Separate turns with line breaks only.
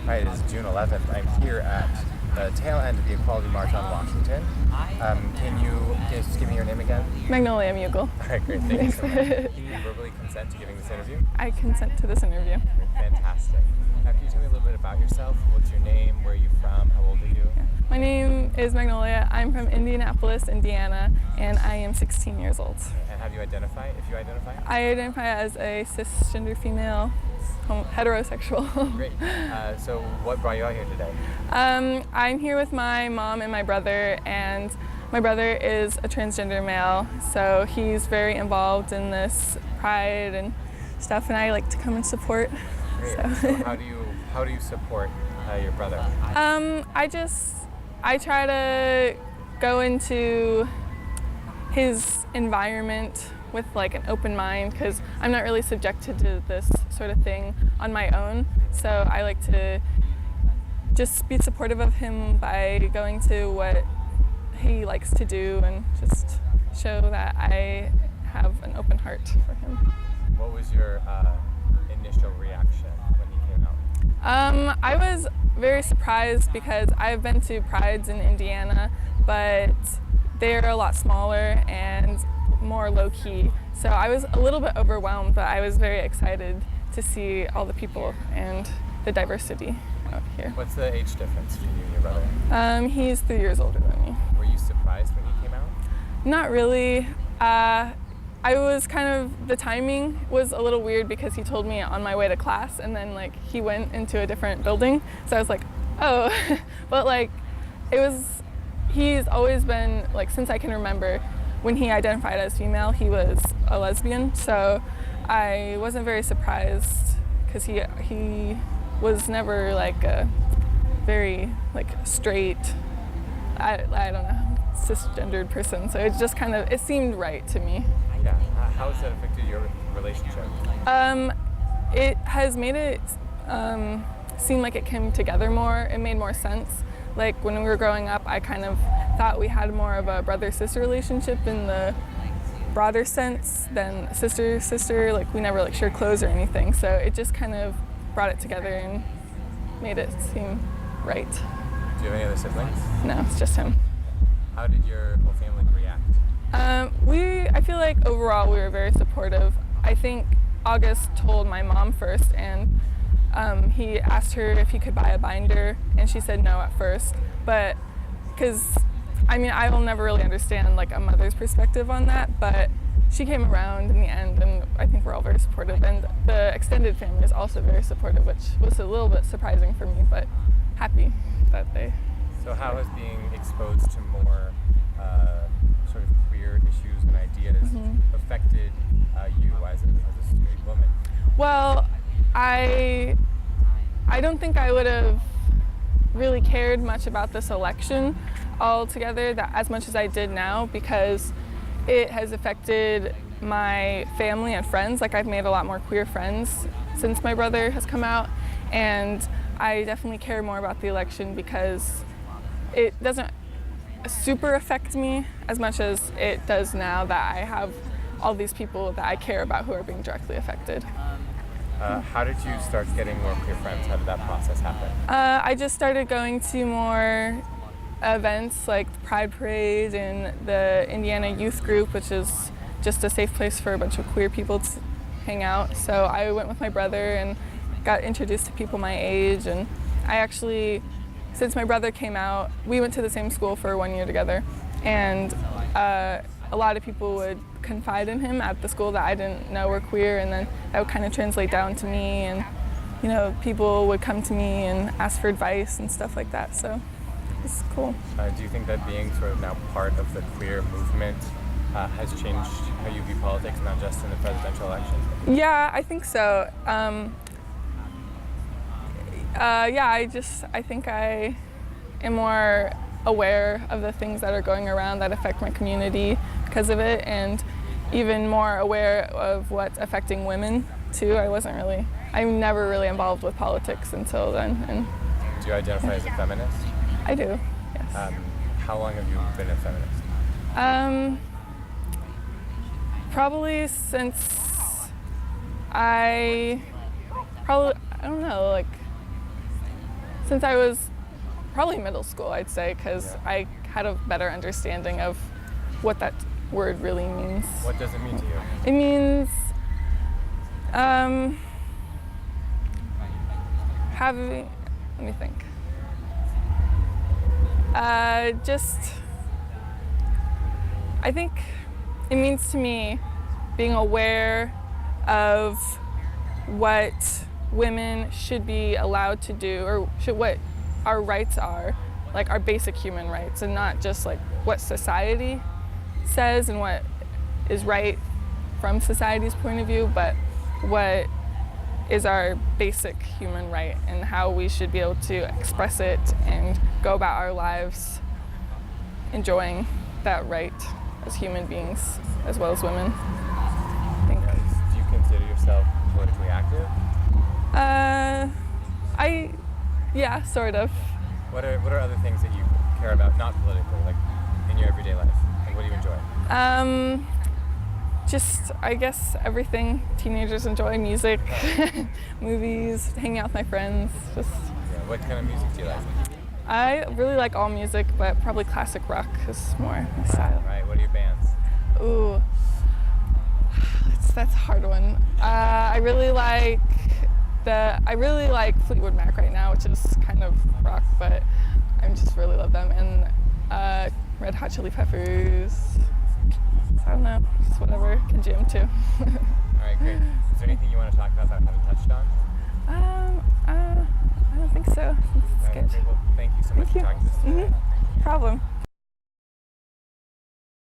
Hi, it is June 11th. I'm here at the tail end of the Equality March on Washington. Can you just give me your name again?
Magnolia Mugele.
All right, great. Thank you so much. Can you verbally consent to giving this interview?
I consent to this interview.
Fantastic. Now, can you tell me a little bit about yourself? What's your name? Where are you from? How old are you?
Yeah. My name is Magnolia. I'm from Indianapolis, Indiana, and I am 16 years old.
And how do you identify, if you identify?
I identify as a cisgender female, heterosexual.
Great. So what brought you out here today?
I'm here with my mom and my brother, and my brother is a transgender male, so he's very involved in this pride and stuff, and I like to come and support.
Great. So how do you support your brother?
I try to go into his environment with like an open mind, because I'm not really subjected to this sort of thing on my own. So I like to just be supportive of him by going to what he likes to do and just show that I have an open heart for him.
What was your initial reaction when he came out?
I was very surprised because I've been to prides in Indiana, but they're a lot smaller and more low-key. So I was a little bit overwhelmed, but I was very excited to see all the people and the diversity out here.
What's the age difference between you and your brother?
He's 3 years older than me.
Were you surprised when he came out?
Not really. I was the timing was a little weird because he told me on my way to class, and then like he went into a different building. So I was like, oh, but like he's always been, like, since I can remember, when he identified as female, he was a lesbian. So I wasn't very surprised because he was never like a very like straight, I don't know, cisgendered person. So it just it seemed right to me.
Yeah. How has that affected your relationship?
It has made it seem like it came together more. It made more sense. Like when we were growing up, I kind of thought we had more of a brother-sister relationship in the broader sense than sister-sister. Like we never like shared clothes or anything. So it just kind of brought it together and made it seem right.
Do you have any other siblings?
No, it's just him.
How did your whole family react?
I feel like overall we were very supportive. I think August told my mom first, and he asked her if he could buy a binder, and she said no at first. But because I will never really understand like a mother's perspective on that, but she came around in the end, and I think we're all very supportive. And the extended family is also very supportive, which was a little bit surprising for me, but happy that they.
So how has being exposed to more sort of queer issues and ideas affected you as a straight woman?
Well, I don't think I would have really cared much about this election altogether as much as I did now, because it has affected my family and friends. Like I've made a lot more queer friends since my brother has come out, and I definitely care more about the election because it doesn't super affect me as much as it does now that I have all these people that I care about who are being directly affected.
How did you start getting more queer friends? How did that process happen?
I just started going to more events like the Pride Parade and the Indiana Youth Group, which is just a safe place for a bunch of queer people to hang out. So I went with my brother and got introduced to people my age, and I actually, since my brother came out, we went to the same school for 1 year together, and a lot of people would confide in him at the school that I didn't know were queer, and then that would kind of translate down to me, and people would come to me and ask for advice and stuff like that, so it's cool.
Do you think that being sort of now part of the queer movement has changed how you view politics, not just in the presidential election?
Yeah, I think so. I think I am more aware of the things that are going around that affect my community because of it, and even more aware of what's affecting women too. I'm never really involved with politics until then. And
do you identify as a feminist?
I do, yes.
How long have you been a feminist?
Probably since I don't know, like since I was probably middle school, I'd say, because
Yeah.
I had a better understanding of what that word really means.
What does it mean to you?
It means having, let me think. I think it means to me being aware of what women should be allowed to do, or what our rights are, like our basic human rights, and not just like what society says and what is right from society's point of view, but what is our basic human right and how we should be able to express it and go about our lives enjoying that right as human beings as well as women. I think.
Do you consider yourself politically active?
Yeah, sort of.
What are other things that you care about, not politically, like in your everyday life? Like, what do you enjoy?
Just, I guess, everything teenagers enjoy: music, movies, hanging out with my friends. Just.
Yeah, what kind of music do you like?
I really like all music, but probably classic rock is more my style.
Right. What are your bands?
Ooh, that's a hard one. I really like Fleetwood Mac right now, which is kind of rock, but I just really love them. And Red Hot Chili Peppers. I don't know, just whatever can jam to.
All right, great. Is there anything you want to talk about that I haven't touched on?
I don't think so. It's
All right,
good.
great. Well, thank you so much for talking to us today.
Problem.